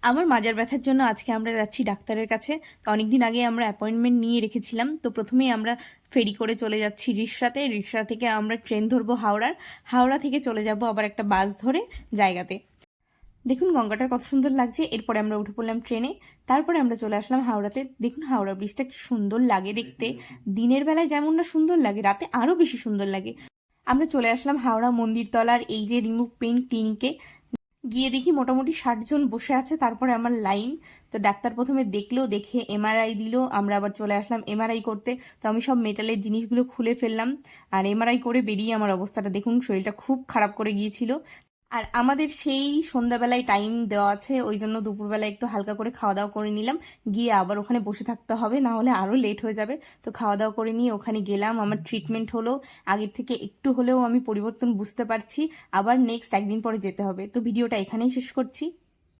আমার মাজার ব্যথার জন্য আজকে আমরা যাচ্ছি ডাক্তারের কাছে। তো অনেকদিন আগে আমরা অ্যাপয়েন্টমেন্ট নিয়ে রেখেছিলাম। তো প্রথমেই আমরা ফেরি করে চলে যাচ্ছি রিকশাতে। রিকশা থেকে আমরা ট্রেন ধরবো হাওড়ার। হাওড়া থেকে চলে যাব আবার একটা বাস ধরে জায়গাতে। দেখুন গঙ্গাটা কত সুন্দর লাগছে। এরপরে আমরা উঠে পড়লাম ট্রেনে। তারপরে আমরা চলে আসলাম হাওড়াতে। দেখুন হাওড়া ব্রিজটা কি সুন্দর লাগে দেখতে। দিনের বেলায় যেমন না সুন্দর লাগে, রাতে আরো বেশি সুন্দর লাগে। আমরা চলে আসলাম হাওড়া মন্দিরতলার এই যে রিমুভ পেইন ক্লিনিকে। গিয়ে দেখি মোটামুটি 60 জন বসে আছে। তারপরে আমার লাইন। তো ডাক্তার প্রথমে দেখলো, দেখে এমআরআই দিল। আমরা আবার চলে আসলাম এমআরআই করতে। তো আমি সব মেটালের জিনিসগুলো খুলে ফেললাম। আর এমআরআই করে বেরিয়ে আমার অবস্থাটা দেখুন, শরীরটা খুব খারাপ করে গিয়েছিল। আর আমাদের সেই সন্ধ্যাবেলায় টাইম দেওয়া আছে, ওই জন্য দুপুরবেলা একটু হালকা করে খাওয়া দাওয়া করে নিলাম। গিয়ে আবার ওখানে বসে থাকতে হবে, না হলে আরও লেট হয়ে যাবে। তো খাওয়া দাওয়া করে নিয়ে ওখানে গেলাম। আমার ট্রিটমেন্ট হলো। আগের থেকে একটু হলেও আমি পরিবর্তন বুঝতে পারছি। আবার নেক্সট একদিন পরে যেতে হবে। তো ভিডিওটা এখানেই শেষ করছি।